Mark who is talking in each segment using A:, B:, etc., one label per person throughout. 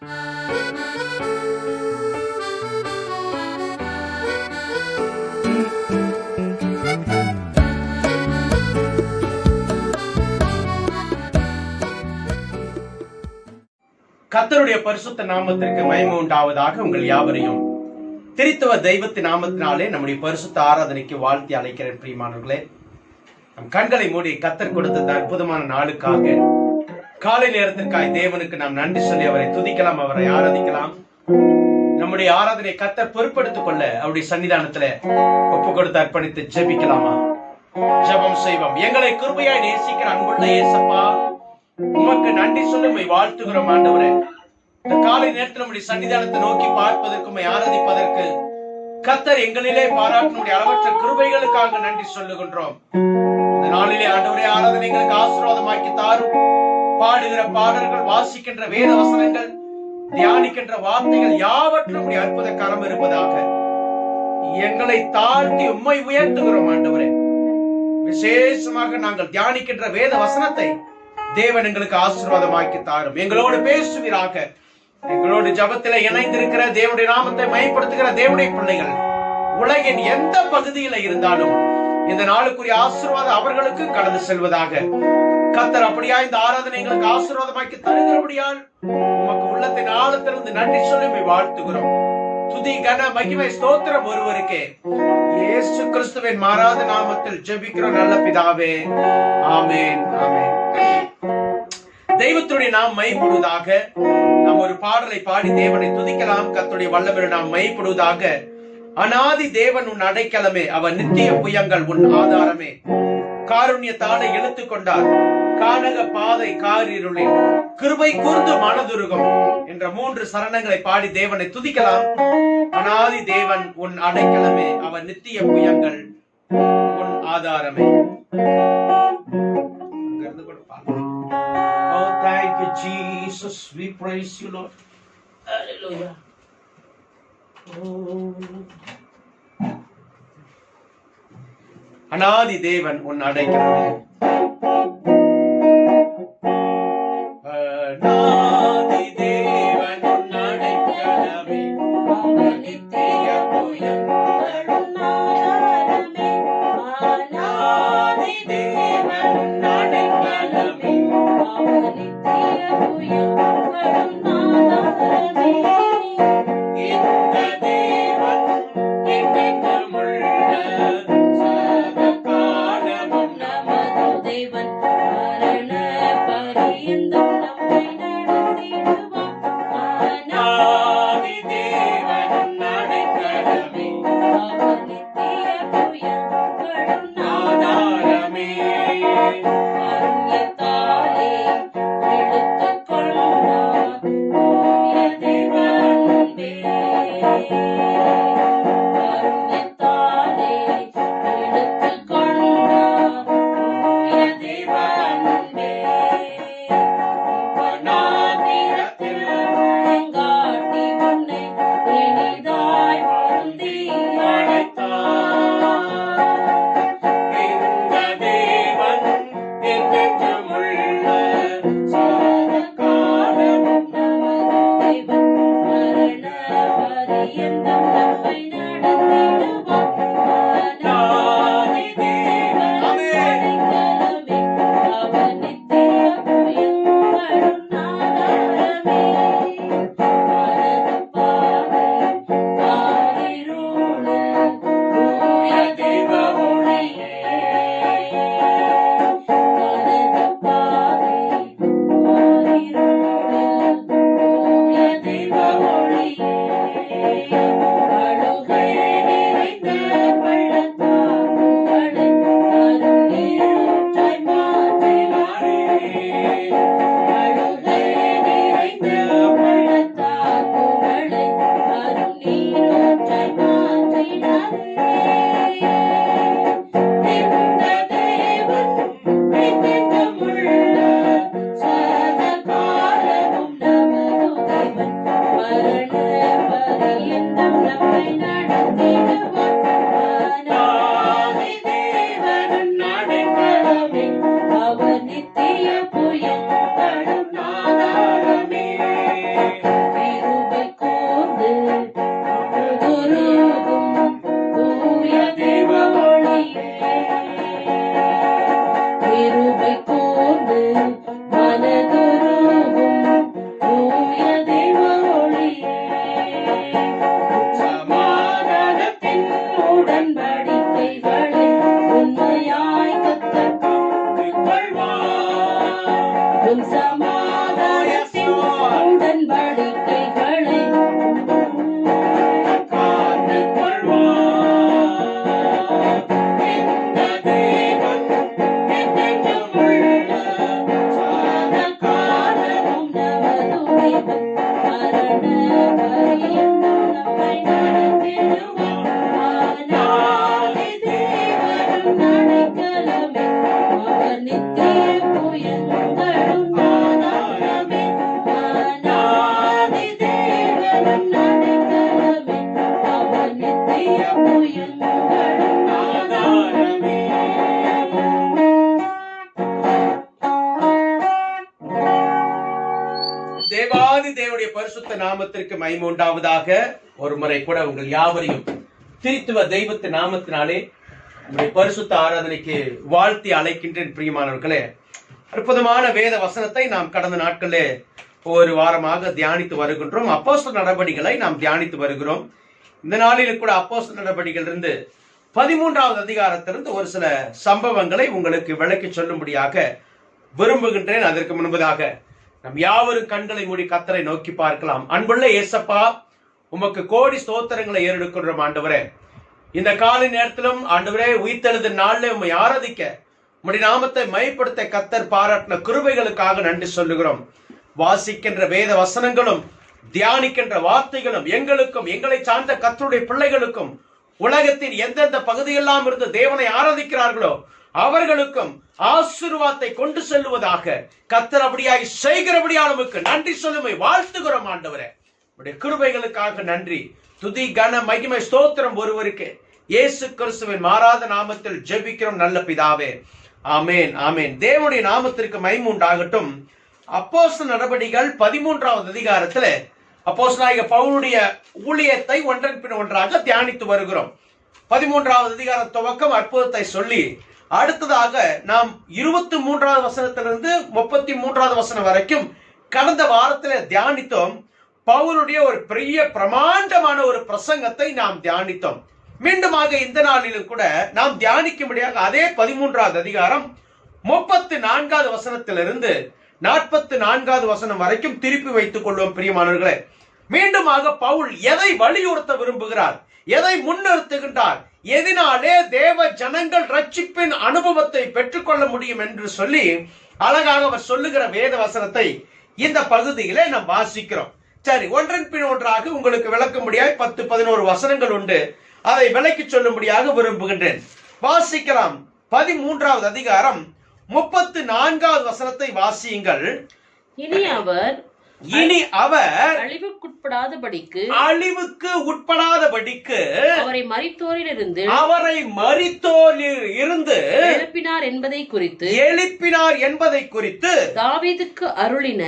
A: கர்த்தருடைய பரிசுத்த நாமத்திற்கு மகிமை உண்டாவதாக. உங்கள் யாவரையும் திரித்துவ தெய்வத்தின் நாமத்தினாலே நம்முடைய பரிசுத்த ஆராதனைக்கு வாழ்த்தி அழைக்கிறேன். பிரியமானவர்களே, நம் கண்களை மூடி கர்த்தர் கொடுத்த அற்புதமான நாளுக்காக, காலை நேரத்திற்காய் தேவனுக்கு நாம் நன்றி சொல்லி அவரை துதிக்கலாம், அவரை ஆராதிக்கலாம். நம்முடைய ஆராதனை கர்த்தர் பொறுப்படுத்திக் கொள்ள அவருடைய சன்னிதானத்துல ஒப்பு கொடுத்து அர்ப்பணித்து ஜெபிக்கலாமா? ஜெபம் செய்வோம். எங்களை கிருபையாய் நேசிக்கிற அன்புள்ள இயேசப்பா, உமக்கு நன்றி சொல்லி வாழ்த்துகிறோம் ஆண்டவரே. இந்த காலை நேரத்தில் நம்முடைய சன்னிதானத்தை நோக்கி பார்ப்பதற்கு, ஆராதிப்பதற்கு கர்த்தர் எங்களிலே பாராட்டினுடைய அளவற்ற கிருபைகளுக்காக நன்றி சொல்லுகின்றோம். இந்த நாளிலே ஆண்டவரே, ஆராதனைகளுக்கு ஆசீர்வாதமாக்கி தாரும். பாடுகிற பாடல்கள், வாசிக்கின்ற வேத வசனங்கள், தியானிக்கின்ற வார்த்தைகள் யாவற்றும் அற்புத கரம் இருப்பதாக. எங்களை தாழ்த்தி உம்மை உயர்த்துகிறோம் ஆண்டவரே. விசேஷமாக நாங்கள் தியானிக்கின்ற வேத வசனத்தை தேவன் எங்களுக்கு ஆசீர்வாதமாக்கி தாரும். எங்களோடு பேசுவீராக. எங்களோடு ஜபத்தில இணைந்திருக்கிற தேவனுடைய நாமத்தை மகிமைப்படுத்துகிற தேவனுடைய பிள்ளைகள் உலகின் எந்த பகுதியில இருந்தாலும் இந்த நாளுக்குரிய ஆசீர்வாதம் அவர்களுக்கு கடந்து செல்வதாக. கர்த்தர் அப்படியா இந்த ஆராதனை எங்களுக்கு ஆசீர்வாதமாக்கி தருகிறபடியால் உமக்கு உள்ளத்தின் ஆழத்திலிருந்து நன்றி சொல்லி வாழ்த்துகிறோம். துதி கன மகிமை ஸ்தோத்திரம் ஒருவருக்கே. இயேசு கிறிஸ்துவின் மாறாத நாமத்தில் ஜெபிக்கிறோம் நல்ல பிதாவே, ஆமென், ஆமென். தெய்வத்துடைய நாம் மைப்படுவதாக. நாம் ஒரு பாடலை பாடி தேவனை துதிக்கலாம். கர்த்தருடைய வல்லமையில் நாம் மைப்படுவதாக. அநாதி தேவன் உன் அடைக்கலமே, அவர் நித்திய புயங்கள் உன் ஆதாரமே. காருண்யத்தாலே இழுத்து கொண்டார் கானக பாதை காரிருளில், கிருபை கூர்ந்து மனதுருகம் என்ற 3 சரணங்களை பாடி தேவனை துதிக்கலாம். அநாதி தேவன் உன் அடைக்கலமே, அவர் நித்திய புயங்கள் உன் ஆதாரமே. Oh, thank you, Jesus. We praise you, Lord. Hallelujah. அநாதி தேவன் உன் அடைக்கலமே. அநாதி தேவன் உன் அடைக்கலமே, அவர் நித்திய புயங்கள் உன் ஆதாரமே. அநாதி தேவன் உன் அடைக்கலமே, அவர் நித்திய புயங்கள் உன் ஆதாரமே. இந்த தேவன் என்றென்றுமுள்ள சர்வகாலமும் நமது தேவன், மரண பரியந்தம் நம்மை நடத்திடுவார். அநாதி தேவன் உன் அடைக்கலமே, அவர் நித்திய புயங்கள் உன் ஆதாரமே.
B: அடைக்கலமே, அவர் நித்தியப்போ எங்களும் ஆதாரமே. அநாதி தேவனின் அடைக்கலமே, அவர் நித்தியப்போ எங்களும் ஆதாரமே.
A: தேவாதி தேவனுடைய பரிசுத்த நாமத்திற்கு மகிமை உண்டாவதாக. ஒரு முறை கூட உங்கள் யாவரையும் திருத்துவ தெய்வத்து நாமத்தினாலே உங்களுடைய பரிசுத்த ஆராதனைக்கு வாழ்த்தி அழைக்கின்றேன். பிரியமானவர்களே, அற்புதமான வேத வசனத்தை நாம் கடந்த நாட்களே ஒரு வாரமாக தியானித்து வருகின்றோம். அப்போஸ்தலர் நடபடிகளை நாம் தியானித்து வருகிறோம். இந்த நாளில் கூட அப்போஸ்தலர் நடபடிகள் இருந்து 13வது அதிகாரத்திலிருந்து ஒரு சில சம்பவங்களை உங்களுக்கு விளக்கி சொல்லும்படியாக விரும்புகின்றேன். அதற்கு முன்பதாக நம் யாவரும் கண்களை மூடி கர்த்தரை நோக்கி பார்க்கலாம். அன்புள்ள இயேசப்பா, உமக்கு கோடி ஸ்தோத்திரங்களை ஏறெடுக்கின்றோம் ஆண்டவரே. இந்த காலை நேரத்திலும் ஆண்டவரே, உயிர்த்தெழுந்த நாளிலே உம்மை ஆராதிக்க, உம்முடைய நாமத்தை மகிமைப்படுத்த கர்த்தர் பாராட்டின கிருபைகளுக்காக நன்றி சொல்லுகிறோம். வாசிக்கின்ற வேத வசனங்களும் தியானிக்கின்ற வார்த்தைகளும் எங்களுக்கும் எங்களை சார்ந்த கர்த்தருடைய பிள்ளைகளுக்கும் உலகத்தின் எந்தெந்த பகுதியெல்லாம் இருந்து தேவனை ஆராதிக்கிறார்களோ அவர்களுக்கும் ஆசீர்வாதத்தை கொண்டு செல்வதாக கர்த்தர் அப்படியாய் செய்கிறபடியால் உமக்கு நன்றி சொல்லுமை வாழ்த்துகிறோம் ஆண்டவரே. உடைய கிருபைகளுக்காக நன்றி. துதி கன மகிமை ஸ்தோத்திரம் ஒருவருக்கு, இயேசு கிறிஸ்துவின் மாறாத நாமத்தில் ஜெபிக்கிறோம் நல்ல பிதாவே, ஆமேன் ஆமேன். தேவனுடைய நாமத்திற்கு மகிமை உண்டாகட்டும். அப்போஸ்தலர் நடபடிகள் 13வது அதிகாரத்துல அப்போஸ்தலனாகிய பவுலுடைய ஊழியத்தை ஒன்றன் பின் ஒன்றாக தியானித்து வருகிறோம். 13வது அதிகார துவக்கம் அற்புதத்தை சொல்லி அடுத்ததாக நாம் 23வது வசனத்திலிருந்து 33வது வசனம் வரைக்கும் கடந்த வாரத்தில் தியானித்தோம். பவுலுடைய ஒரு பெரிய பிரமாண்டமான ஒரு பிரசங்கத்தை நாம் தியானித்தோம். மீண்டுமாக இந்த நாளிலும் கூட நாம் தியானிக்கும்படியாக அதே 13வது அதிகாரம் 34வது வசனத்திலிருந்து 44வது வசனம் வரைக்கும் திருப்பி வைத்துக் கொள்வோம். பிரியமானவர்களே, மீண்டுமாக பவுல் எதை வலியுறுத்த விரும்புகிறார், எதை முன்னிறுத்துகின்றார், எதனாலே தேவ ஜனங்கள் ரட்சிப்பின் அனுபவத்தை பெற்றுக்கொள்ள முடியும் என்று சொல்லி அழகாக அவர் சொல்லுகிற வேத வசனத்தை இந்த பகுதியிலே நாம் வாசிக்கிறோம். சரி, ஒன்றன் பின் ஒன்றாக உங்களுக்கு விளக்கும்படியாக 10-11 வசனங்கள் உண்டு. அதை விளக்கி சொல்லும்படியாக விரும்புகின்றேன். வாசிக்கலாம். 13வது அதிகாரம் 34வது வசனத்தை வாசியுங்கள். இனி அவர்
B: அழிவுக்கு
A: உட்படாதபடிக்கு
B: அவரை மரித்தோரிலிருந்து எழுப்பினார் என்பதை குறித்து
A: தாவீதுக்கு அருளின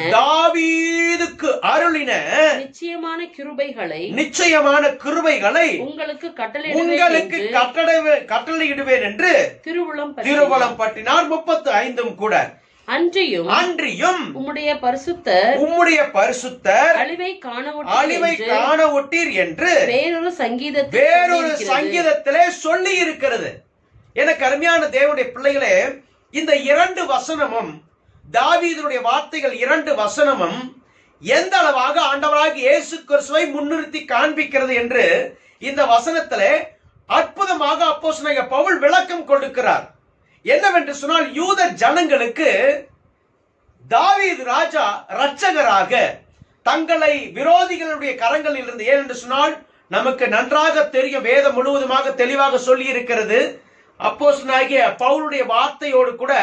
A: நிச்சயமான கிருபைகளை உங்களுக்கு கட்டளையிடுவேன் என்று திருவுளம் பற்றினார். 35 கூட. அன்றியும் உம்முடைய பரிசுத்தர் அழிவை காண ஒட்டீர் என்று வேறொரு சங்கீதத்திலே சொல்லி இருக்கிறது. எனக்கு அருமையான தேவனுடைய பிள்ளைகளே, இந்த 2 வசனமும் தாவீதுடைய வார்த்தைகள் 2 வசனமும் எந்த அளவாக ஆண்டவராகிய இயேசு கிறிஸ்துவை முன்னிறுத்தி காண்பிக்கிறது என்று இந்த வசனத்திலே அற்புதமாக அப்போஸ்தலனாகிய பவுல் விளக்கம் கொடுக்கிறார். என்னவென்று சொன்னால், யூத ஜனங்களுக்கு தாவீது ராஜா இரட்சகராக தங்களை விரோதிகளுடைய கரங்களில் இருந்து, ஏனென்று சொன்னால் நமக்கு நன்றாக தெரியும், வேதம் முழுவதுமாக தெளிவாக சொல்லி இருக்கிறது. அப்போஸ்தலனாகிய பவுலுடைய வார்த்தையோடு கூட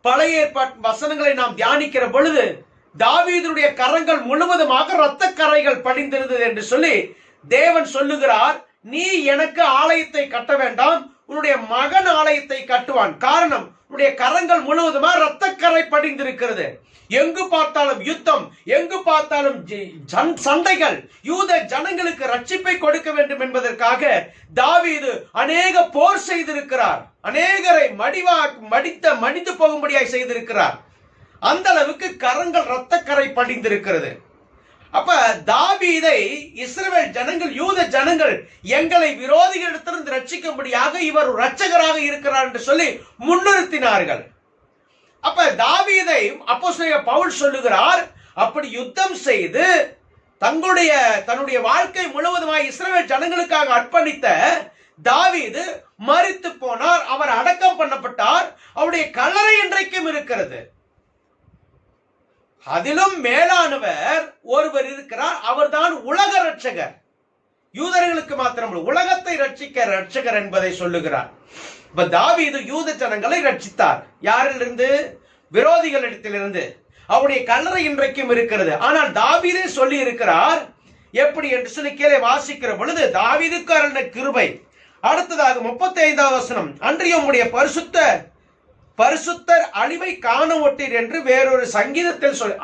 A: பழைய ஏற்பாட்டு வசனங்களை நாம் தியானிக்கிற பொழுது தாவீதுடைய கரங்கள் முழுவதுமாக இரத்த கரைகள் படிந்திருந்தது என்று சொல்லி தேவன் சொல்லுகிறார். நீ எனக்கு ஆலயத்தை கட்ட வேண்டாம், உன்னுடைய மகன் ஆலயத்தை கட்டுவான். காரணம், உன்னுடைய கரங்கள் முழுவதுமா இரத்தக்கரை படிந்திருக்கிறது. எங்கு பார்த்தாலும் யுத்தம், எங்கு பார்த்தாலும் சண்டைகள். யூத ஜனங்களுக்கு ரட்சிப்பை கொடுக்க வேண்டும் என்பதற்காக தாவீது அநேக போர் செய்திருக்கிறார். அநேகரை மடிந்து போகும்படியாய் செய்திருக்கிறார். அந்த அளவுக்கு கரங்கள் இரத்தக்கரை படிந்திருக்கிறது. அப்ப தாவீதை இஸ்ரவேல் ஜனங்கள், யூத ஜனங்கள் எங்களை விரோதிகளிடத்திலிருந்து ரட்சிக்கும்படியாக இவர் இரட்சகராக இருக்கிறார் என்று சொல்லி முன்னிறுத்தினார்கள். அப்ப தாவீதை அப்போஸ்தலனாகிய பவுல் சொல்லுகிறார், அப்படி யுத்தம் செய்து தன்னுடைய வாழ்க்கை முழுவதுமாய் இஸ்ரவேல் ஜனங்களுக்காக அர்ப்பணித்த தாவீது மரித்து போனார். அவர் அடக்கம் பண்ணப்பட்டார். அவருடைய கல்லறை இன்றைக்கும் இருக்கிறது. அதிலும் மேலானவர் ஒருவர் இருக்கிறார். அவர்தான் உலக ரட்சகர். யூதர்களுக்கு மாத்திரம் உலகத்தை ரட்சிக்க ரட்சகர் என்பதை சொல்லுகிறார். இப்ப தாவீது யூத ஜனங்களை ரட்சித்தார். யாரிலிருந்து? விரோதிகளிடத்திலிருந்து. அவருடைய கல்லறை இன்றைக்கும் இருக்கிறது. ஆனால் தாவீதே சொல்லி இருக்கிறார் எப்படி என்று சொல்லி கீழே வாசிக்கிற பொழுது, தாவீதுக்கு அருளின கிருபை. அடுத்ததாக 35வது வசனம், அன்றியும் உம்முடைய பரிசுத்தர் அழிவை காண ஒட்டீர் என்று வேறொரு சங்கீதத்தில்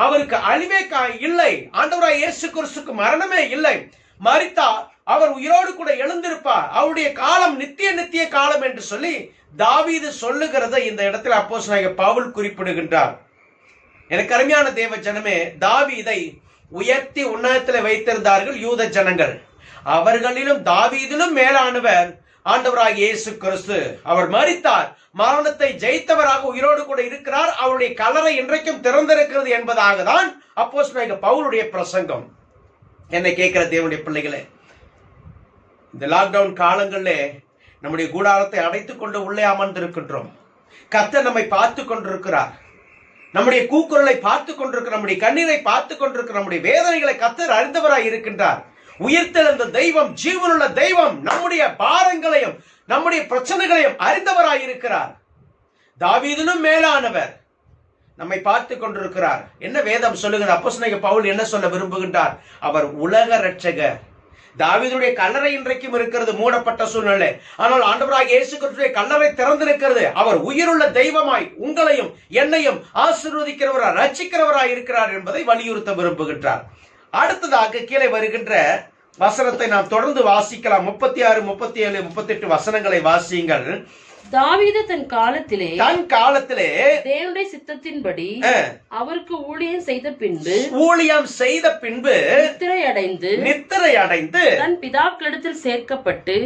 A: அவருக்கு அழிவே இல்லை. ஆண்டவராய் இயேசு கிறிஸ்துவுக்கு மரணமே இல்லை. மரித்தார், அவர் உயிரோடு கூட எழுந்திருப்பார், அவருடைய காலம் நித்திய காலம் என்று சொல்லி தாவீது சொல்லுகிறதை இந்த இடத்தில் அப்போஸ்தலனாகிய பவுல் குறிப்பிடுகின்றார். எனக்கு அருமையான தேவ ஜனமே, தாவீதை உயர்த்தி உன்னதத்தில் வைத்திருந்தார்கள் யூத ஜனங்கள். அவர்களிலும் தாவீதிலும் மேலானவர் ஆண்டவராகிய இயேசு கிறிஸ்து. அவர் மரித்தார், மரணத்தை ஜெயித்தவராக உயிரோடு கூட இருக்கிறார், அவருடைய கல்லறை இன்றைக்கும் திறந்திருக்கிறது என்பதாக தான் அப்போஸ்தலனாகிய பவுலுடைய பிரசங்கம். என்னை கேட்கிற தேவனுடைய பிள்ளைகளே, இந்த லாக்டவுன் காலங்களிலே நம்முடைய கூடாரத்தை அடைத்துக் கொண்டு உள்ளே அமர்ந்திருக்கின்றோம். கர்த்தர் நம்மை பார்த்து கொண்டிருக்கிறார். நம்முடைய கூக்குரலை பார்த்து கொண்டிருக்கிற, நம்முடைய கண்ணீரை பார்த்து கொண்டிருக்கிற, நம்முடைய வேதனைகளை கர்த்தர் அறிந்தவராய் இருக்கின்றார். உயிர்த்தெழுந்த தெய்வம், ஜீவனுள்ள தெய்வம் நம்முடைய பாரங்களையும் நம்முடைய பிரச்சனைகளையும் அறிந்தவராய் இருக்கிறார். தாவீதிலும் மேலானவர் நம்மை பார்த்து கொண்டிருக்கிறார். என்ன வேதம் சொல்லுகிறது? அப்போஸ்தலனாகிய பவுல் என்ன சொல்ல விரும்புகின்றார்? அவர் உலக இரட்சகர். தாவீதுடைய கல்லறை இன்றைக்கும் இருக்கிறது, மூடப்பட்ட சூழ்நிலை. ஆனால் ஆண்டவராகிய இயேசு கிறிஸ்துவின் கல்லறை திறந்திருக்கிறது. அவர் உயிருள்ள தெய்வமாய் உங்களையும் என்னையும் ஆசீர்வதிக்கிறவராய் ரட்சிக்கிறவராய் இருக்கிறார் என்பதை வலியுறுத்த விரும்புகின்றார். அடுத்ததாக கீழே வருகின்ற வசனத்தை நாம் தொடர்ந்து வாசிக்கலாம். 36, 37, 38 வசனங்களை வாசியுங்கள்.
B: தாவீது தன் காலத்திலே
A: தேவனுடைய
B: சித்தத்தின்படி அவருக்கு ஊழியம் செய்த பின்பு நித்திரை அடைந்து தன் பிதாக்களிடத்தில் சேர்க்கப்பட்டு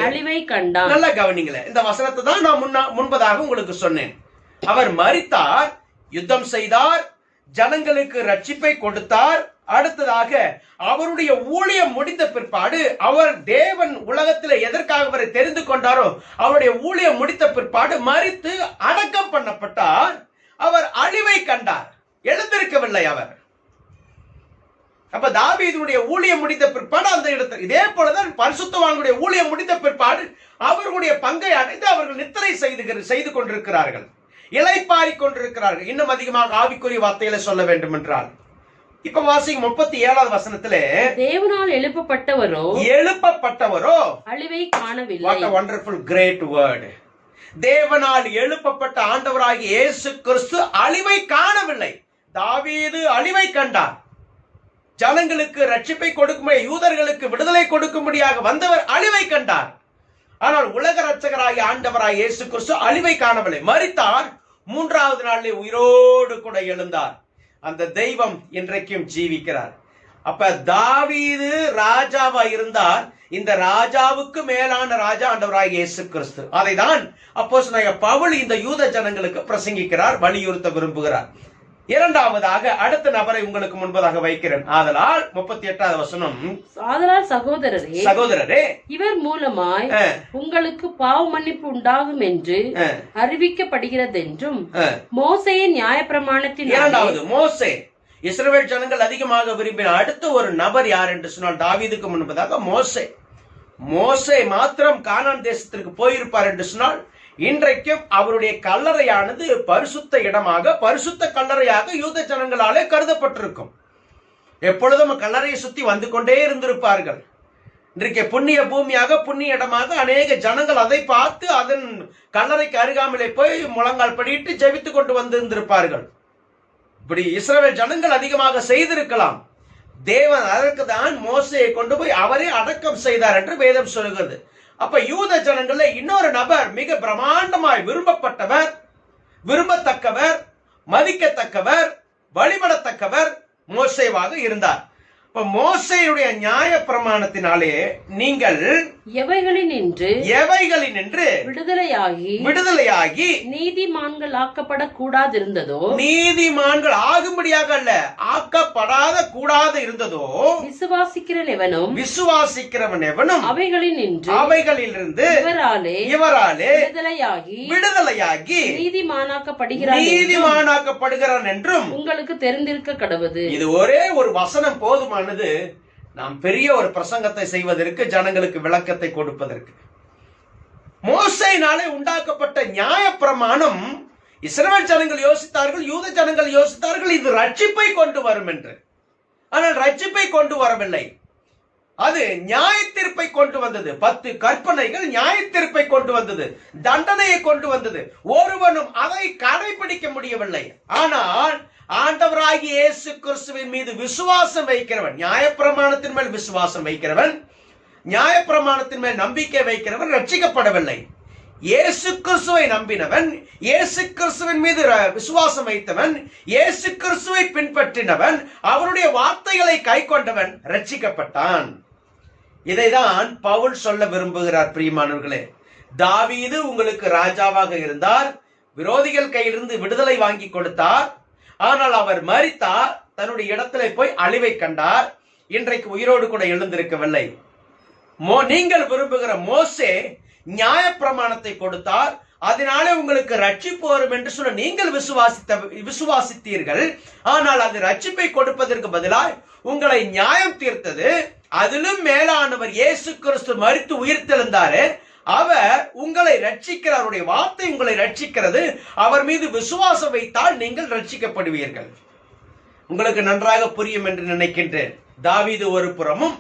B: அழிவை கண்டான்.
A: நல்லா கவனிங்களேன், இந்த வசனத்தை தான் நான் முன்பதாக உங்களுக்கு சொன்னேன். அவர் மரித்தார், யுத்தம் செய்தார், ஜனங்களுக்கு ரட்சிப்பை கொடுத்தார். அடுத்ததாக அவருடைய ஊழியம் முடிந்த பிற்பாடு, அவர் தேவன் உலகத்தில் எதற்காக அவரை தெரிந்து கொண்டாரோ அவருடைய ஊழியம் முடித்த பிற்பாடு மரித்து அடக்கம் பண்ணப்பட்டார். அவர் அழிவை கண்டார், எழுந்திருக்கவில்லை அவர். அப்ப தாவீதுடைய ஊழியம் முடிந்த பிற்பாடு அந்த இடத்தில், இதே போலதான் பரிசுத்தவான்களுடைய ஊழியம் முடிந்த பிற்பாடு அவர்களுடைய பங்கை அடைந்து அவர்கள் நித்திரை செய்து கொண்டிருக்கிறார்கள், இளைப்பாறிக் கொண்டிருக்கிறார்கள். இன்னும் அதிகமாக ஆவிக்குரிய வார்த்தைகளை சொல்ல வேண்டும் என்றால், இப்ப வாசிங்க 37வது வசனத்திலே,
B: தேவனால் எழுப்பப்பட்டவரோ
A: அழிவை காணவில்லை. What a wonderful great word. தேவனால் எழுப்பப்பட்ட ஆண்டவராகிய இயேசு கிறிஸ்து அழிவை காணவில்லை. தாவீது அழிவை கண்டார். ஜனங்களுக்கு ரட்சிப்பை கொடுக்கும்படி, யூதர்களுக்கு விடுதலை கொடுக்கும்படியாக வந்தவர் அழிவை கண்டார். ஆனால் உலக ரட்சகராகிய ஆண்டவராகிய இயேசு கிறிஸ்து அழிவை காணவில்லை. மரித்தார், 3வது நாளிலே உயிரோடு கூட எழுந்தார். அந்த தெய்வம் இன்றைக்கும் ஜீவிக்கிறார். அப்ப தாவீது ராஜாவா இருந்தார். இந்த ராஜாவுக்கு மேலான ராஜா ஆண்டவராகிய இயேசு கிறிஸ்து. அதைதான் அப்போஸ்தலனாகிய பவுல் இந்த யூத ஜனங்களுக்கு பிரசங்கிக்கிறார், வலியுறுத்த விரும்புகிறார். இரண்டாவதாக அடுத்த நபரை உங்களுக்கு முன்பதாக வைக்கிறேன். ஆதலால் 38வது வசனம்,
B: ஆதலால் சகோதரரே
A: இவர் மூலமாய்
B: உங்களுக்கு பாவ மன்னிப்பு உண்டாகும் என்று அறிவிக்கப்படுகிறது என்றும் மோசேயின் நியாயப்பிரமாணத்தின்.
A: இரண்டாவது, மோசே. இஸ்ரவேல் ஜனங்கள் அதிகமாக விரும்பின அடுத்த ஒரு நபர் யார் என்று சொன்னால் தாவீதுக்கு முன்பதாக மோசே மாத்திரம் கானான் தேசத்திற்கு போயிருப்பார் என்று சொன்னால் இன்றைக்கும் அவருடைய கல்லறையானது பரிசுத்த இடமாக, பரிசுத்த கல்லறையாக யூத ஜனங்களாலே கருதப்பட்டிருக்கும். எப்பொழுதும் கல்லறையை சுத்தி வந்து கொண்டே இருந்திருப்பார்கள். இன்றைக்கு புண்ணிய பூமியாக, புண்ணிய இடமாக அநேக ஜனங்கள் அதை பார்த்து அதன் கல்லறைக்கு அருகாமலே போய் முழங்கால் படியிட்டு ஜெபித்துக் கொண்டு வந்திருந்திருப்பார்கள். இப்படி இஸ்ரவேல் ஜனங்கள் அதிகமாக செய்திருக்கலாம். தேவன் அதற்கு தான் மோசேயை கொண்டு போய் அவரே அடக்கம் செய்தார் என்று வேதம் சொல்கிறது. அப்ப யூத ஜனங்கள்ல இன்னொரு நபர் மிக பிரமாண்டமாய் விரும்பப்பட்டவர், விரும்பத்தக்கவர், மதிக்கத்தக்கவர், வழிபடத்தக்கவர் மோசேவாக இருந்தார். இப்ப மோசேயுடைய நியாய பிரமாணத்தினாலே நீங்கள் எவைகளினின்று விடுதலையாகி
B: நீதிமான்கள் ஆக்கப்படக்கூடாது இருந்ததோ,
A: நீதிமான்கள் ஆகும்படியாக அல்ல, ஆக்கப்படாத கூடாது இருந்ததோ, விசுவாசிக்கிறவன் எவனும் அவைகளிலிருந்து இவராலே விடுதலையாகி நீதிமானாக்கப்படுகிறான் என்றும்
B: உங்களுக்கு தெரிந்திருக்க கடவுது.
A: இது ஒரே ஒரு வசனம் போதுமானது நாம் பெரிய ஒரு பிரசங்கத்தை செய்வதற்கு, ஜனங்களுக்கு விளக்கத்தை கொடுப்பதற்கு. மோசேயினாலே உண்டாக்கப்பட்ட நியாயப்பிரமாணம் இஸ்ரவேல் ஜனங்கள் யோசித்தார்கள், யூத ஜனங்கள் யோசித்தார்கள், இது ரட்சிப்பை கொண்டு வரும் என்று. ஆனால் ரட்சிப்பை கொண்டு வரவில்லை, அது நியாய தீர்ப்பை கொண்டு வந்தது. 10 கற்பனைகள் நியாய தீர்ப்பை கொண்டு வந்தது, தண்டனையை கொண்டு வந்தது. ஒருவனும் அதை கடைபிடிக்க முடியவில்லை. ஆனால் ஆண்டவராகிய இயேசு கிறிஸ்துவின் மீது விசுவாசம் வைக்கிறவன், நியாயப்பிரமாணத்தின் மேல் விசுவாசம் வைக்கிறவன், நியாயப்பிரமாணத்தின் மேல் நம்பிக்கை வைக்கிறவன் ரட்சிக்கப்படவில்லை. இயேசு கிறிஸ்துவை நம்பினவன், இயேசு கிறிஸ்துவின் மீது விசுவாசம் வைத்தவன், இயேசு கிறிஸ்துவை பின்பற்றினவன், அவருடைய வார்த்தைகளை கை கொண்டவன் ரட்சிக்கப்பட்டான். இதைதான் பவுல் சொல்ல விரும்புகிறார். பிரியமானவர்களே, தாவீது உங்களுக்கு ராஜாவாக இருந்தார், விரோதிகள் கையிலிருந்து விடுதலை வாங்கி கொடுத்தார். ஆனால் அவர் மரித்தார், தன்னுடைய இடத்திலே போய் அழிவை கண்டார். இன்றைக்கு உயிரோடு கூட எழுந்திருக்கவில்லை. நீங்கள் விரும்புகிற மோசே நியாயப்பிரமாணத்தை கொடுத்தார், அதனாலே உங்களுக்கு ரட்சிப்பு வரும் என்று சொல்ல நீங்கள் விசுவாசித்தீர்கள். ஆனால் அது ரட்சிப்பை கொடுப்பதற்கு பதிலாக உங்களை நியாயம் தீர்த்தது. அதிலும் மேலானவர் இயேசு கிறிஸ்து மரித்து உயிர்த்தெழுந்தாரே, அவர் உங்களை ரட்சிக்கிறார். அவருடைய வார்த்தை உங்களை ரட்சிக்கிறது. அவர் மீது விசுவாசம் வைத்தால் நீங்கள் ரட்சிக்கப்படுவீர்கள். உங்களுக்கு நன்றாக புரியும் என்று நினைக்கின்றேன். தாவீது ஒரு புறமும்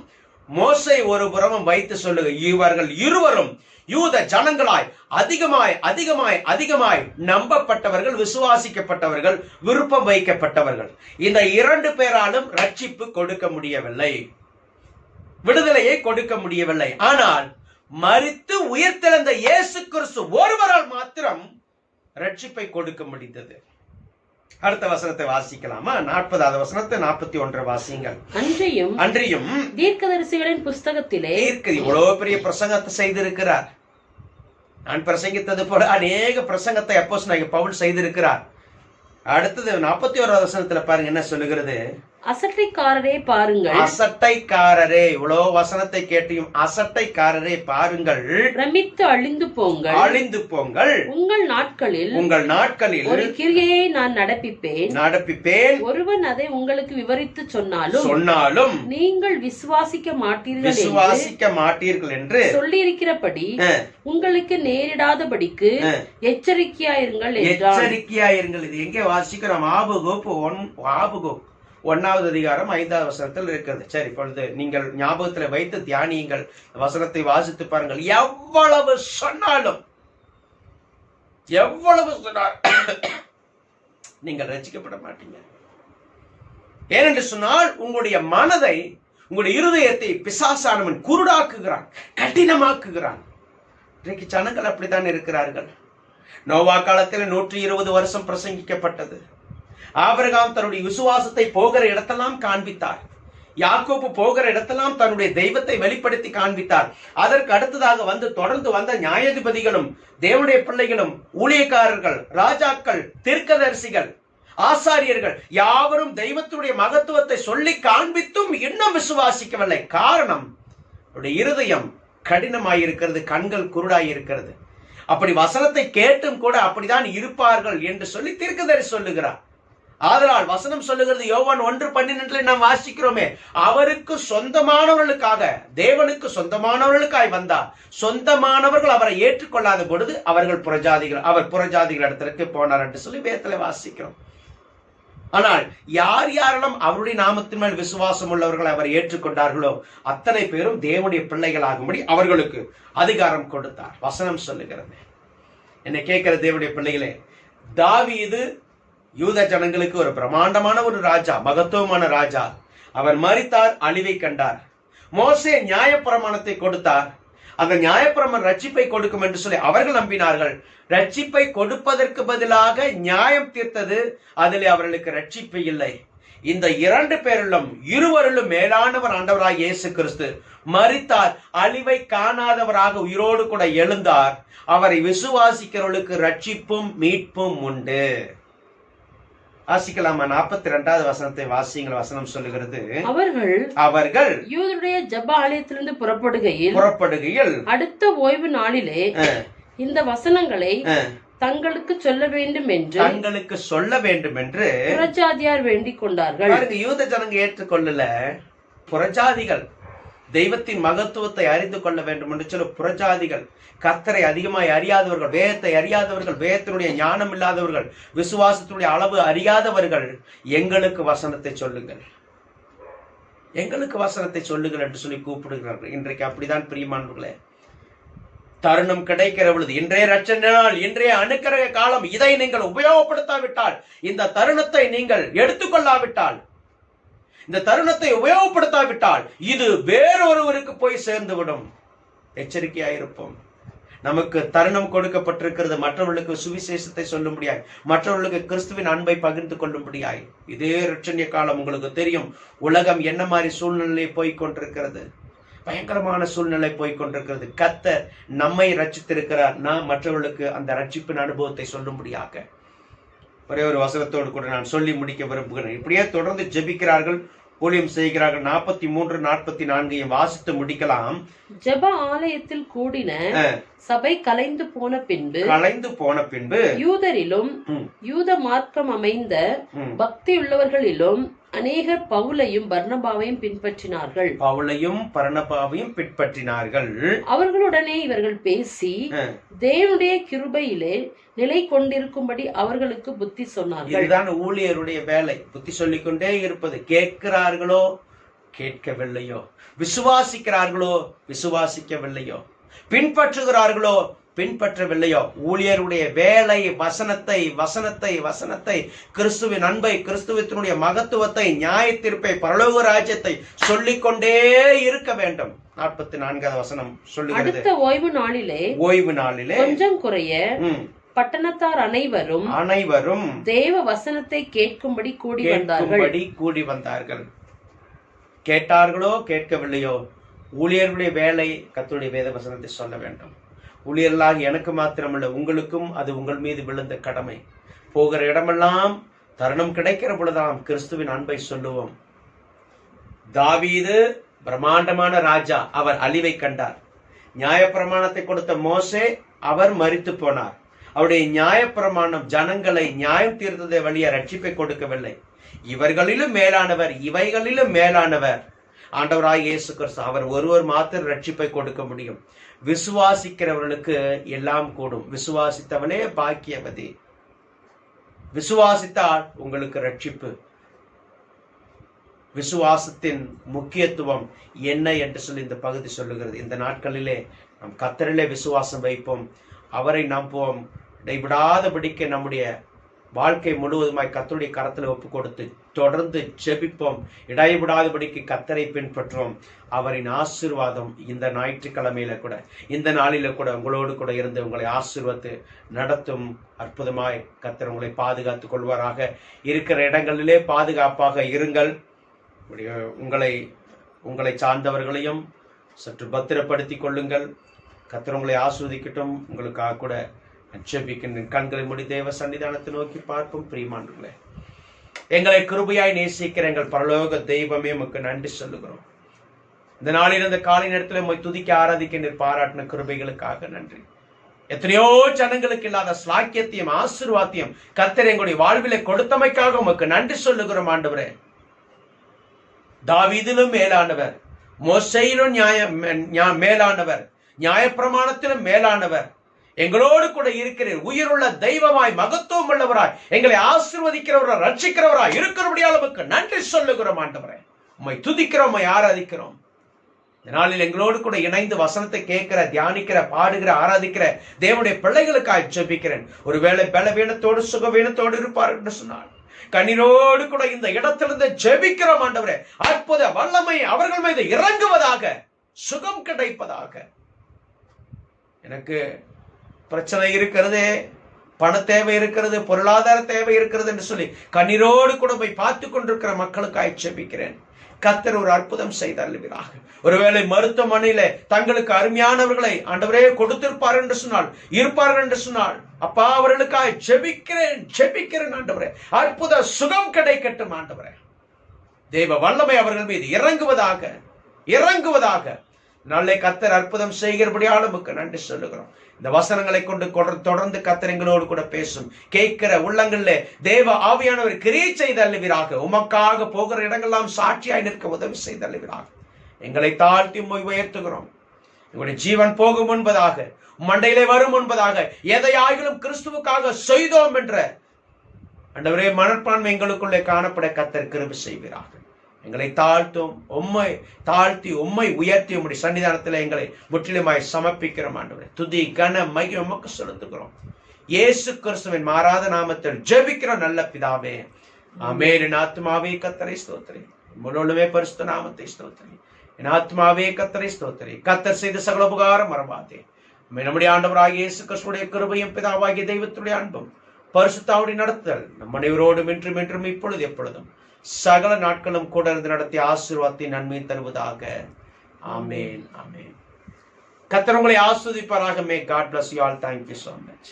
A: மோசே ஒரு புறமும் வைத்து சொல்லுங்க, இவர்கள் இருவரும் யூத ஜனங்களாய் அதிகமாய் அதிகமாய் அதிகமாய் நம்பப்பட்டவர்கள், விசுவாசிக்கப்பட்டவர்கள், விருப்பம் வைக்கப்பட்டவர்கள். இந்த 2 பேராலும் ரட்சிப்பு கொடுக்க முடியவில்லை, விடுதலையை கொடுக்க முடியவில்லை. ஆனால் மரித்து உயிர்த்தெழுந்த இயேசு கிறிஸ்து ஒருவரால் மாத்திரம் ரட்சிப்பை கொடுக்க முடிந்தது. அடுத்த வசனத்தை வாசிக்கலாமா? 40வது வசனத்தை 41 வாசிங்கள். அன்றியும்
B: தீர்க்கதரிசிகளின் புஸ்தகத்திலே
A: இவ்வளவு பெரிய பிரசங்கத்தை செய்திருக்கிறார். நான் பிரசங்கித்தது போல அநேக பிரசங்கத்தை அப்போஸ்தலனாகிய பவுல் செய்திருக்கிறார். அடுத்தது 41வது வசனத்துல பாருங்க என்ன சொல்லுகிறது.
B: அசட்டைக்காரரே பாருங்கள்,
A: அசட்டைக்காரரே, இவ்வளவு வசனத்தை கேட்டியும் அசட்டைக்காரரே பாருங்கள்,
B: பிரமித்து அழிந்து போங்கள். உங்கள் நாட்களில் ஒரு கிரியையை நான் நடப்பிப்பேன். ஒருவன் அதை உங்களுக்கு விவரித்து சொன்னாலும் நீங்கள் விசுவாசிக்க மாட்டீர்கள் என்று சொல்லி இருக்கிறபடி உங்களுக்கு நேரிடாதபடிக்கு எச்சரிக்கையாயிருங்கள் என்றார்.
A: எச்சரிக்கையாயிருங்கள். இது எங்கே வாசிக்கிறோம்? ஆபுகோப் 1வது அதிகாரம் 5வது வசனத்தில் இருக்கிறது. சரி, இப்பொழுது நீங்கள் ஞாபகத்தில் வைத்து தியானியுங்கள், வசனத்தை வாசித்து பாருங்கள். எவ்வளவு சொன்னாலும் நீங்கள் ரட்சிக்கப்பட மாட்டீங்க. ஏனென்று சொன்னால் உங்களுடைய மனதை, உங்களுடைய இருதயத்தை பிசாசானவன் குருடாக்குகிறான், கடினமாக்குகிறான். இன்றைக்கு ஜனங்கள் அப்படித்தான் இருக்கிறார்கள். நோவா காலத்தில் 120 வருஷம் பிரசங்கிக்கப்பட்டது. ஆபிரகாம் தன்னுடைய விசுவாசத்தை போகிற இடத்தெல்லாம் காண்பித்தார். யாக்கோபு போகிற இடத்தெல்லாம் தன்னுடைய தெய்வத்தை வெளிப்படுத்தி காண்பித்தார். அதற்கு அடுத்ததாக தொடர்ந்து வந்த நியாயாதிபதிகளும் தேவனுடைய பிள்ளைகளும், ஊழியக்காரர்கள், ராஜாக்கள், தீர்க்கதரிசிகள், ஆசாரியர்கள் யாவரும் தெய்வத்துடைய மகத்துவத்தை சொல்லி காண்பித்தும் இன்னும் விசுவாசிக்கவில்லை. காரணம், அவருடைய இருதயம் கடினமாயிருக்கிறது, கண்கள் குருடாயிருக்கிறது. அப்படி வசனத்தை கேட்டும் கூட அப்படிதான் இருப்பார்கள் என்று சொல்லி தீர்க்கதரிசி சொல்லுகிறார். ஆதலால் வசனம் சொல்லுகிறது, யோவான் 1:12 நாம் வாசிக்கிறோமே, அவருக்கு சொந்தமானவர்களுக்காக, தேவனுக்கு சொந்தமானவர்களுக்காய் வந்தார். சொந்தமானவர்கள் அவரை ஏற்றுக்கொள்ளாத பொழுது அவர் புறஜாதிகள் இடத்திற்கு போனார் என்று சொல்லி வேதத்தில் வாசிக்கிறோம். ஆனால் யாரெல்லாம் அவருடைய நாமத்தின் மேல் விசுவாசம் உள்ளவர்கள் அவரை ஏற்றுக்கொண்டார்களோ அத்தனை பேரும் தேவனுடைய பிள்ளைகளாகும்படி அவர்களுக்கு அதிகாரம் கொடுத்தார். வசனம் சொல்லுகிறது. என்னை கேட்கிற தேவனுடைய பிள்ளைகளே, தாவீது யூத ஜனங்களுக்கு ஒரு பிரமாண்டமான ஒரு ராஜா, மகத்துவமான ராஜா. அவர் மரித்தார், அழிவை கண்டார். மோசே நியாயப்பிரமாணத்தை கொடுத்தார். அந்த நியாயப்பிரமாணம் ரட்சிப்பை கொடுக்கும் என்று சொல்லி அவர்கள் நம்பினார்கள். ரட்சிப்பை கொடுப்பதற்கு பதிலாக நியாயம் தீர்த்தது, அதில் அவர்களுக்கு ரட்சிப்பு இல்லை. இந்த 2 பேரிலும் இருவரிலும் மேலானவர் ஆண்டவராக இயேசு கிறிஸ்து மரித்தார், அழிவை காணாதவராக உயிரோடு கூட எழுந்தார். அவரை விசுவாசிக்கிறவர்களுக்கு ரட்சிப்பும் மீட்பும் உண்டு. வாசிக்கலாமா? 42வது வசனத்தை வாசிங்கள். வசனம் சொல்லுகிறது, அவர்கள்
B: யூதருடைய ஜெப ஆலயத்திலிருந்து புறப்படுகையில் அடுத்த ஓய்வு நாளிலே இந்த வசனங்களை தங்களுக்கு சொல்ல வேண்டும் என்று புறஜாதியார் வேண்டிக் கொண்டார்கள்.
A: யூத ஜனங்க ஏற்றுக்கொள்ளல, புறஜாதிகள் தெய்வத்தின் மகத்துவத்தை அறிந்து கொள்ள வேண்டும் என்று சொல்ல புறஜாதிகள், கர்த்தரை அதிகமாய் அறியாதவர்கள், வேதத்தை அறியாதவர்கள், வேதத்தினுடைய ஞானம் இல்லாதவர்கள், விசுவாசத்தினுடைய அளவு அறியாதவர்கள், எங்களுக்கு வசனத்தை சொல்லுங்கள், எங்களுக்கு வசனத்தை சொல்லுங்கள் என்று சொல்லி கூப்பிடுகிறார்கள். இன்றைக்கு அப்படிதான் பிரியமானவர்களே, தருணம் கிடைக்கிற பொழுது, இன்றைய ரட்சணை நாள், இன்றைய அனுக்கிரக காலம், இதை நீங்கள் உபயோகப்படுத்தாவிட்டால், இந்த தருணத்தை நீங்கள் எடுத்துக்கொள்ளாவிட்டால், இந்த தருணத்தை உபயோகப்படுத்தாவிட்டால், இது வேறொருவருக்கு போய் சேர்ந்துவிடும். எச்சரிக்கையாயிருப்போம். நமக்கு தருணம் கொடுக்கப்பட்டிருக்கிறது மற்றவர்களுக்கு சுவிசேஷத்தை சொல்லும்படியாய், மற்றவர்களுக்கு கிறிஸ்துவின் அன்பை பகிர்ந்து கொள்ளும்படியாய். இதே ரட்சணிய காலம். உங்களுக்கு தெரியும் உலகம் என்ன மாதிரி சூழ்நிலை போய்கொண்டிருக்கிறது. பயங்கரமான சூழ்நிலை போய்கொண்டிருக்கிறது. கர்த்தர் நம்மை ரட்சித்திருக்கிறார். நாம் மற்றவர்களுக்கு அந்த ரட்சிப்பின் அனுபவத்தை சொல்லும்படியாக ஒரே ஒரு வசனத்தோடு கூட நான் சொல்லி முடிக்க விரும்புகிறேன். இப்படியே தொடர்ந்து ஜெபிக்கிறார்கள், ஊழியம் செய்கிறார்கள். 43, 44 வாசித்து முடிக்கலாம்.
B: ஜெப ஆலயத்தில் கூடின சபை கலைந்து போன பின்பு யூதரிலும் யூத மார்க்கம் அமைந்த பக்தி உள்ளவர்களிலும் அநேகர் பவுலையும் பர்னபாவையும் பின்பற்றினார்கள். அவர்களுடனே இவர்கள் பேசி தேவனுடைய கிருபையிலே நிலை கொண்டிருக்கும்படி அவர்களுக்கு புத்தி சொன்னார்கள்.
A: இதுதான் ஊழியருடைய வேலை, புத்தி சொல்லிக்கொண்டே இருப்பது. கேட்கிறார்களோ கேட்கவில்லையோ, விசுவாசிக்கிறார்களோ விசுவாசிக்கவில்லையோ, பின்பற்றுகிறார்களோ பின்பற்றவில்லையோ, ஊழியருடைய வேலை வசனத்தை வசனத்தை வசனத்தை கிறிஸ்துவின் அன்பை, கிறிஸ்துவத்தினுடைய மகத்துவத்தை, நியாய தீர்ப்பை, பரலோக ராஜ்யத்தை சொல்லிக்கொண்டே இருக்க வேண்டும். 44 வசனம் சொல்லுகிறது.
B: அடுத்த ஓய்வு நாளிலே கொஞ்சம் குறைய பட்டணத்தார் அனைவரும் தேவ வசனத்தை கேட்கும்படி கூடி வந்தார்கள்.
A: கேட்டார்களோ கேட்கவில்லையோ, ஊழியர்களுடைய வேலை கர்த்தருடைய வேத வசனத்தை சொல்ல வேண்டும். ஊழியர்களாக எனக்கு மாத்திரமல்ல, உங்களுக்கும் அது உங்கள் மீது விழுந்த கடமை. போகிற இடமெல்லாம் தருணம் கிடைக்கிற பொழுதாம் கிறிஸ்துவின் அன்பை சொல்லுவோம். தாவீது பிரம்மாண்டமான ராஜா, அவர் அழிவை கண்டார். நியாயப்பிரமாணத்தை கொடுத்த மோசே, அவர் மரித்து போனார். அவருடைய நியாயப்பிரமாணம் ஜனங்களை நியாயம் தீர்த்ததை வழிய ரட்சிப்பை கொடுக்கவில்லை. இவர்களிலும் மேலானவர், இவைகளிலும் மேலானவர் ஆண்டவராய் இயேசு கிறிஸ்து. அவர் ஒருவர் மாத்திரம் ரட்சிப்பை கொடுக்க முடியும். விசுவாசிக்கிறவர்களுக்கு எல்லாம் கூடும். விசுவாசித்தவனே பாக்கியவதி. விசுவாசித்தால் உங்களுக்கு ரட்சிப்பு. விசுவாசத்தின் முக்கியத்துவம் என்ன என்று சொல்லி இந்த பகுதி சொல்லுகிறது. இந்த நாட்களிலே நாம் கர்த்தரிலே விசுவாசம் வைப்போம், அவரை நம்புவோம். இடைவிடாதபடிக்கு நம்முடைய வாழ்க்கை முழுவதுமாய் கர்த்தருடைய கரத்தில் ஒப்பு கொடுத்து தொடர்ந்து ஜெபிப்போம். இடைவிடாதபடிக்கு கர்த்தரை பின்பற்றுவோம். அவரின் ஆசீர்வாதம் இந்த ஞாயிற்றுக்கிழமையில கூட, இந்த நாளில கூட உங்களோடு கூட இருந்து உங்களை ஆசீர்வத்து நடத்தும். அற்புதமாய் கர்த்தர் உங்களை பாதுகாத்துக் கொள்வாராக. இருக்கிற இடங்களிலே பாதுகாப்பாக இருங்கள். உங்களை சார்ந்தவர்களையும் சற்று பத்திரப்படுத்திக் கொள்ளுங்கள். கர்த்தர் உங்களை ஆசீர்வதிக்கட்டும். உங்களுக்காக கூட ஜெபிக்கின்றேன். கண்களை மூடி தேவ சன்னிதானத்தை நோக்கி பார்ப்போம். பிரியமானவர்களே, எங்களை கிருபையாய் நேசிக்கிற எங்கள் பரலோக தெய்வமே உமக்கு நன்றி சொல்லுகிறோம். இந்த நாளில் இந்த காலை நேரத்தில் உம்மை துதிக்க ஆராதிக்க நீர் பாராட்டின கிருபைகளுக்காக நன்றி. எத்தனையோ ஜனங்களுக்கு இல்லாத ஸ்லாக்கியத்தையும் ஆசீர்வாதத்தையும் கர்த்தர் எங்களுடைய வாழ்விலே கொடுத்தமைக்காக உமக்கு நன்றி சொல்லுகிறோம். ஆண்டவரே, தாவீதிலும் மேலானவர், மோசேயிலும் மேலானவர், நியாயப்பிரமாணத்திலும் மேலானவர், எங்களோடு கூட இருக்கிறீர். உயிருள்ள தெய்வமாய், மகத்துவம் உள்ளவராய், எங்களை ஆசீர்வதிக்கிறவராய், ரட்சிக்கிறவராய் இருக்கிறபடியால் உமக்கு நன்றி சொல்லுகிறோம். ஆண்டவரே, உம்மை துதிக்கிறோம், உம்மை ஆராதிக்கிறோம். நாளில் எங்களோடு கூட இணைந்து வசனத்தை கேட்கிற, தியானிக்கிற, பாடுகிற, ஆராதிக்கிற தேவனுடைய பிள்ளைகளுக்காக ஜெபிக்கிறேன். ஒருவேளை பலவீனத்தோடு சுகவீனத்தோடு இருப்பார் என்று சொன்னார், கண்ணீரோடு கூட இந்த இடத்திலிருந்து ஜெபிக்கிறோம். ஆண்டவரே, அற்புத வல்லமை அவர்கள் மீது இறங்குவதாக, சுகம் கிடைப்பதாக. எனக்கு பிரச்சனை இருக்கிறது, பண தேவை இருக்கிறது, பொருளாதார தேவை இருக்கிறது என்று சொல்லி கண்ணீரோடு கூட போய் பார்த்து கொண்டிருக்கிற மக்களுக்காக ஜெபிக்கிறேன். கர்த்தர் ஒரு அற்புதம் செய்தல்லுவீராக. ஒருவேளை மருத்துவமனையில தங்களுக்கு அருமையானவர்களை ஆண்டவரே கொடுத்திருப்பார் என்று சொன்னால், இருப்பார்கள் என்று சொன்னால், அப்பா அவர்களுக்காக ஜெபிக்கிறேன் ஆண்டவரே. அற்புத சுகம் கிடைக்கட்டும் ஆண்டவரே. தேவ வல்லமை அவர்கள் மீது இறங்குவதாக. நாளை கர்த்தர் அற்புதம் செய்கிறபடியால் உமக்கு நன்றி சொல்லுகிறோம். இந்த வசனங்களை கொண்டு தொடர்ந்து கர்த்தர் எங்களோடு கூட பேசும். கேட்கிற உள்ளங்களிலே தேவ ஆவியானவர் கிரியை செய்தல்லுவீராக. உமக்காக போகிற இடங்கள்லாம் சாட்சியாய் நிற்க உதவி செய்தல்லுவீராக. எங்களை தாழ்த்தி உம்மை உயர்த்துகிறோம். எங்களுடைய ஜீவன் போகும் முன்பதாக, மண்டையிலே வரும் முன்பதாக, எதையாகிலும் கிறிஸ்துவுக்காக செய்தோம் என்ற ஆண்டவரே மனப்பான்மை எங்களுக்குள்ளே காணப்பட கர்த்தர் கிருபை செய்வீராக. எங்களை தாழ்த்தி உம்மை உயர்த்தி உம்முடைய சன்னிதானத்தில் எங்களை முற்றிலுமாய் சமர்ப்பிக்கிறோம் ஆண்டவரே. துதி கன மகிமை உமக்கு செலுத்துகிறோம். இயேசு கிறிஸ்துவின் மாறாத நாமத்தில் ஜெபிக்கிறோம் நல்ல பிதாவே, ஆமென். என் ஆத்துமாவே கர்த்தரை ஸ்தோத்திரி, முழுவதுமே பரிசுத்த நாமத்தை ஸ்தோத்திரி. என் ஆத்துமாவே கர்த்தரை ஸ்தோத்திரி. கர்த்தர் செய்த சகல உபகாரம் மறவாதே. நம்முடைய ஆண்டவராகிய இயேசு கிறிஸ்துவின் கிருபையும் பிதாவாகிய தெய்வத்துடைய அன்பும் பரிசுத்தாவுடைய நடத்துதல் நம் அனைவரோடும் என்றும் என்றும் இப்பொழுது எப்பொழுதும் சகல நாட்களும் கூட இருந்து நடத்திய ஆசீர்வாதத்தை நன்மை தருவதாக. ஆமென், ஆமென். கர்த்தர் உங்களை ஆசீர்வதிப்பாராக. May God bless you all. Thank you so much.